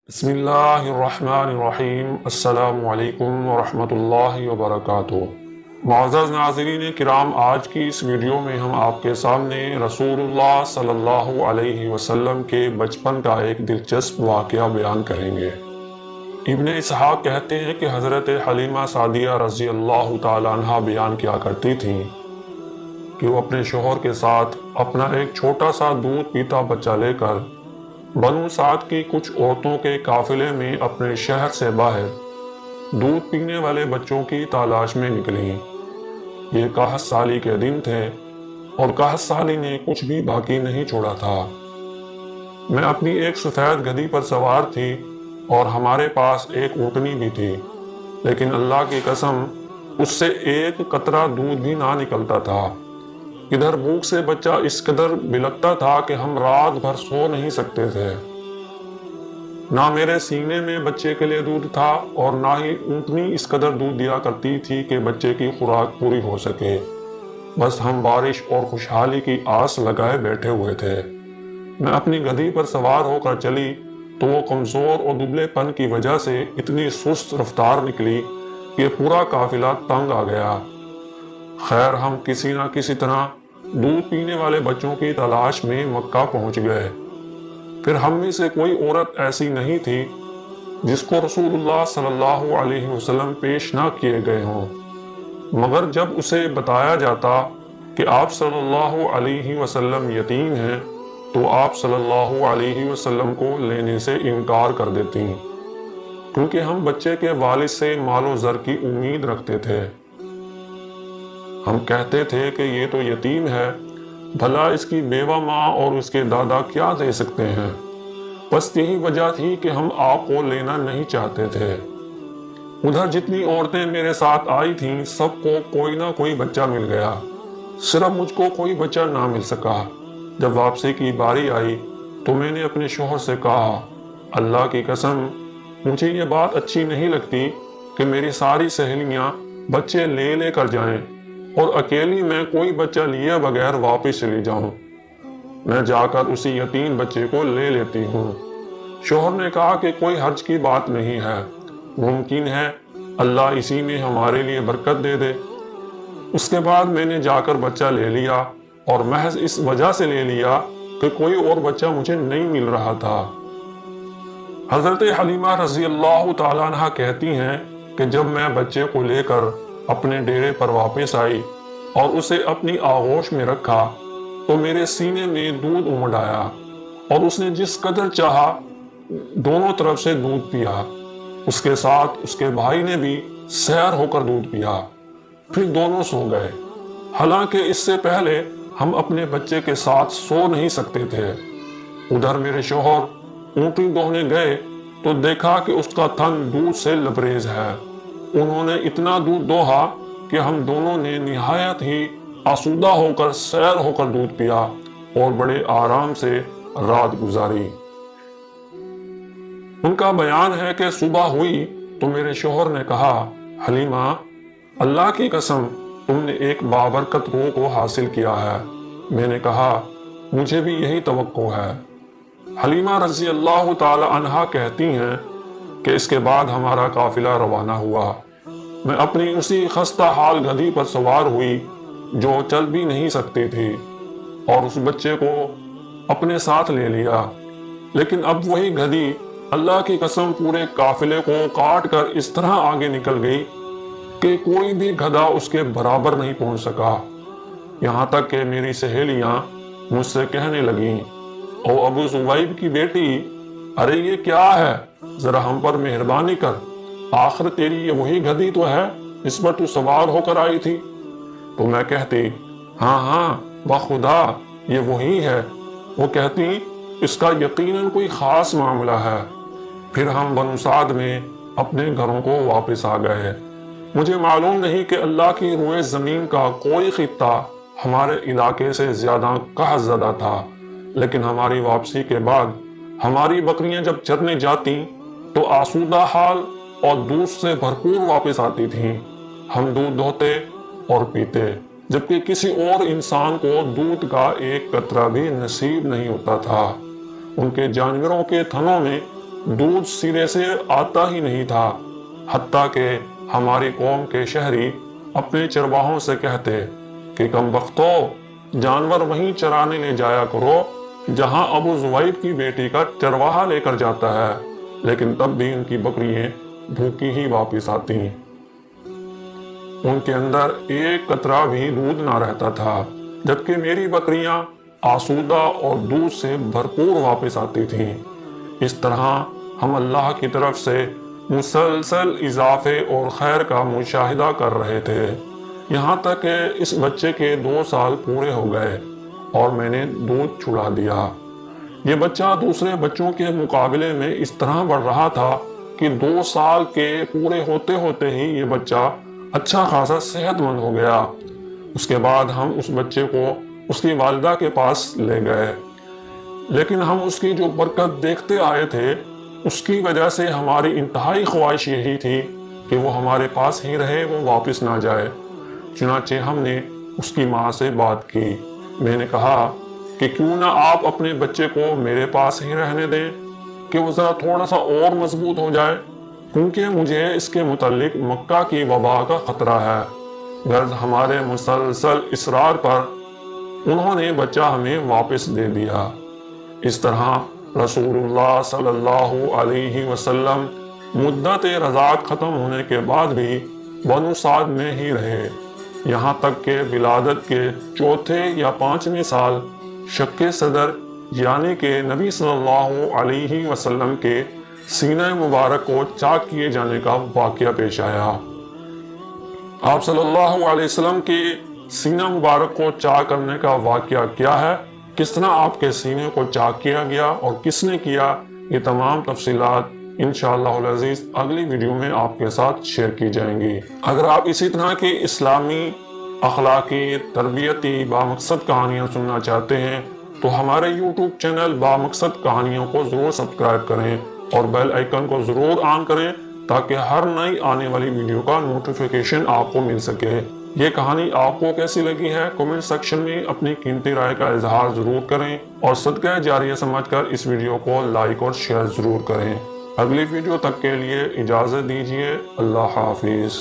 بسم اللہ الرحمن الرحیم۔ السلام علیکم ورحمۃ اللہ وبرکاتہ۔ معزز ناظرین کرام، آج کی اس ویڈیو میں ہم آپ کے سامنے رسول اللہ صلی اللہ علیہ وسلم کے بچپن کا ایک دلچسپ واقعہ بیان کریں گے۔ ابن اسحاق کہتے ہیں کہ حضرت حلیمہ سعدیہ رضی اللہ تعالیٰ عنہ بیان کیا کرتی تھیں کہ وہ اپنے شوہر کے ساتھ اپنا ایک چھوٹا سا دودھ پیتا بچہ لے کر بنو سعد کی کچھ عورتوں کے قافلے میں اپنے شہر سے باہر دودھ پینے والے بچوں کی تلاش میں نکلیں۔ یہ 61 سالی کے دن تھے اور 61 سالی نے کچھ بھی باقی نہیں چھوڑا تھا۔ میں اپنی ایک سفید گدھی پر سوار تھی اور ہمارے پاس ایک اونٹنی بھی تھی، لیکن اللہ کی قسم اس سے ایک قطرہ دودھ بھی نہ نکلتا تھا۔ ادھر بھوک سے بچہ اس قدر بلکتا تھا کہ ہم رات بھر سو نہیں سکتے تھے۔ نہ میرے سینے میں بچے کے لیے دودھ تھا اور نہ ہی اونٹنی اس قدر دودھ دیا کرتی تھی کہ بچے کی خوراک پوری ہو سکے۔ بس ہم بارش اور خوشحالی کی آس لگائے بیٹھے ہوئے تھے۔ میں اپنی گدھی پر سوار ہو کر چلی تو وہ کمزور اور دبلے پن کی وجہ سے اتنی سست رفتار نکلی کہ پورا قافلہ تنگ آ گیا۔ خیر، ہم کسی نہ کسی طرح دودھ پینے والے بچوں کی تلاش میں مکہ پہنچ گئے۔ پھر ہم میں سے کوئی عورت ایسی نہیں تھی جس کو رسول اللہ صلی اللہ علیہ وسلم پیش نہ کیے گئے ہوں، مگر جب اسے بتایا جاتا کہ آپ صلی اللہ علیہ وسلم یتیم ہیں تو آپ صلی اللہ علیہ وسلم کو لینے سے انکار کر دیتی، کیونکہ ہم بچے کے والد سے مال و زر کی امید رکھتے تھے۔ ہم کہتے تھے کہ یہ تو یتیم ہے، بھلا اس کی بیوہ ماں اور اس کے دادا کیا دے سکتے ہیں؟ بس یہی وجہ تھی کہ ہم آپ کو لینا نہیں چاہتے تھے۔ ادھر جتنی عورتیں میرے ساتھ آئی تھیں سب کو کوئی نہ کوئی بچہ مل گیا، صرف مجھ کو کوئی بچہ نہ مل سکا۔ جب واپسی کی باری آئی تو میں نے اپنے شوہر سے کہا، اللہ کی قسم مجھے یہ بات اچھی نہیں لگتی کہ میری ساری سہیلیاں بچے لے لے کر جائیں اور اکیلی میں کوئی بچہ لیے بغیر واپس چلی جاؤں۔ میں جا کر اسی یتیم بچے کو لے لیتی ہوں۔ شوہر نے کہا کہ کوئی حرج کی بات نہیں ہے، ممکن ہے اللہ اسی میں ہمارے لیے برکت دے دے۔ اس کے بعد میں نے جا کر بچہ لے لیا، اور محض اس وجہ سے لے لیا کہ کوئی اور بچہ مجھے نہیں مل رہا تھا۔ حضرت حلیمہ رضی اللہ تعالیٰ عنہ کہتی ہیں کہ جب میں بچے کو لے کر اپنے ڈیرے پر واپس آئی اور اسے اپنی آغوش میں رکھا تو میرے سینے میں دودھ امڑ آیا، اور اس نے جس قدر چاہا دونوں طرف سے دودھ پیا۔ اس کے ساتھ اس کے بھائی نے بھی سیر ہو کر دودھ پیا، پھر دونوں سو گئے۔ حالانکہ اس سے پہلے ہم اپنے بچے کے ساتھ سو نہیں سکتے تھے۔ ادھر میرے شوہر اونٹنی دوہنے گئے تو دیکھا کہ اس کا تھن دودھ سے لبریز ہے۔ انہوں نے اتنا دودھ دوہا کہ ہم دونوں نے نہایت ہی آسودہ ہو کر سیر ہو کر دودھ پیا اور بڑے آرام سے رات گزاری۔ ان کا بیان ہے کہ صبح ہوئی تو میرے شوہر نے کہا، حلیمہ اللہ کی قسم تم نے ایک بابرکت روح کو حاصل کیا ہے۔ میں نے کہا مجھے بھی یہی توقع ہے۔ حلیمہ رضی اللہ تعالی عنہا کہتی ہیں کہ اس کے بعد ہمارا قافلہ روانہ ہوا۔ میں اپنی اسی خستہ حال گدھی پر سوار ہوئی جو چل بھی نہیں سکتی تھی، اور اس بچے کو اپنے ساتھ لے لیا۔ لیکن اب وہی گدھی اللہ کی قسم پورے قافلے کو کاٹ کر اس طرح آگے نکل گئی کہ کوئی بھی گدھا اس کے برابر نہیں پہنچ سکا۔ یہاں تک کہ میری سہیلیاں مجھ سے کہنے لگیں، او ابو زبیب کی بیٹی، ارے یہ کیا ہے، ذرا ہم پر مہربانی کر، آخر تیری یہ وہی گدھی تو ہے اس پر تو سوار ہو کر آئی تھی؟ تو میں کہتی، ہاں ہاں بخدا یہ وہی ہے۔ وہ کہتی، اس کا یقیناً کوئی خاص معاملہ ہے۔ پھر ہم بنو سعد میں اپنے گھروں کو واپس آ گئے۔ مجھے معلوم نہیں کہ اللہ کی روئے زمین کا کوئی خطہ ہمارے علاقے سے زیادہ قحط زدہ تھا، لیکن ہماری واپسی کے بعد ہماری بکریاں جب چرنے جاتی تو آسودہ حال اور دودھ سے بھرپور واپس آتی تھیں۔ ہم دودھ دوہتے اور پیتے، جبکہ کسی اور انسان کو دودھ کا ایک قطرہ بھی نصیب نہیں ہوتا تھا۔ ان کے جانوروں کے تھنوں میں دودھ سرے سے آتا ہی نہیں تھا، حتیٰ کہ ہماری قوم کے شہری اپنے چرواہوں سے کہتے کہ کم بختو، جانور وہیں چرانے لے جایا کرو جہاں ابو زویب کی بیٹی کا چرواہا لے کر جاتا ہے، لیکن تب بھی ان کی بکریاں بھوکی ہی واپس آتی، ان کے اندر ایک قطرہ بھی دودھ نہ رہتا تھا، جبکہ میری بکریاں آسودہ اور دودھ سے بھرپور واپس آتی تھیں۔ اس طرح ہم اللہ کی طرف سے مسلسل اضافے اور خیر کا مشاہدہ کر رہے تھے، یہاں تک کہ اس بچے کے 2 سال پورے ہو گئے اور میں نے دودھ چھڑا دیا۔ یہ بچہ دوسرے بچوں کے مقابلے میں اس طرح بڑھ رہا تھا کہ 2 سال کے پورے ہوتے ہوتے ہی یہ بچہ اچھا خاصا صحت مند ہو گیا۔ اس کے بعد ہم اس بچے کو اس کی والدہ کے پاس لے گئے، لیکن ہم اس کی جو برکت دیکھتے آئے تھے، اس کی وجہ سے ہماری انتہائی خواہش یہی تھی کہ وہ ہمارے پاس ہی رہے، وہ واپس نہ جائے۔ چنانچہ ہم نے اس کی ماں سے بات کی۔ میں نے کہا کہ کیوں نہ آپ اپنے بچے کو میرے پاس ہی رہنے دیں کہ وہ ذرا تھوڑا سا اور مضبوط ہو جائے، کیونکہ مجھے اس کے متعلق مکہ کی وبا کا خطرہ ہے۔ غرض ہمارے مسلسل اصرار پر انہوں نے بچہ ہمیں واپس دے دیا۔ اس طرح رسول اللہ صلی اللہ علیہ وسلم مدت رضاعت ختم ہونے کے بعد بھی بنو سعد میں ہی رہے، یہاں تک کہ ولادت کے 4 یا 5ویں سال شق صدر یعنی کہ نبی صلی اللہ علیہ وسلم کے سینہ مبارک کو چاک کیے جانے کا واقعہ پیش آیا۔ آپ صلی اللہ علیہ وسلم کے سینہ مبارک کو چاک کرنے کا واقعہ کیا ہے، کس طرح آپ کے سینے کو چاک کیا گیا اور کس نے کیا، یہ تمام تفصیلات انشاءاللہ العزیز اگلی ویڈیو میں آپ کے ساتھ شیئر کی جائیں گی۔ اگر آپ اسی طرح کی اسلامی، اخلاقی، تربیتی بامقصد کہانیاں سننا چاہتے ہیں تو ہمارے یوٹیوب چینل بامقصد کہانیوں کو ضرور سبسکرائب کریں اور بیل آئیکن کو ضرور آن کریں تاکہ ہر نئی آنے والی ویڈیو کا نوٹیفیکیشن آپ کو مل سکے۔ یہ کہانی آپ کو کیسی لگی ہے کمنٹ سیکشن میں اپنی قیمتی رائے کا اظہار ضرور کریں اور صدقہ جاریہ سمجھ کر اس ویڈیو کو لائک اور شیئر ضرور کریں۔ اگلی ویڈیو تک کے لیے اجازت دیجیے۔ اللہ حافظ۔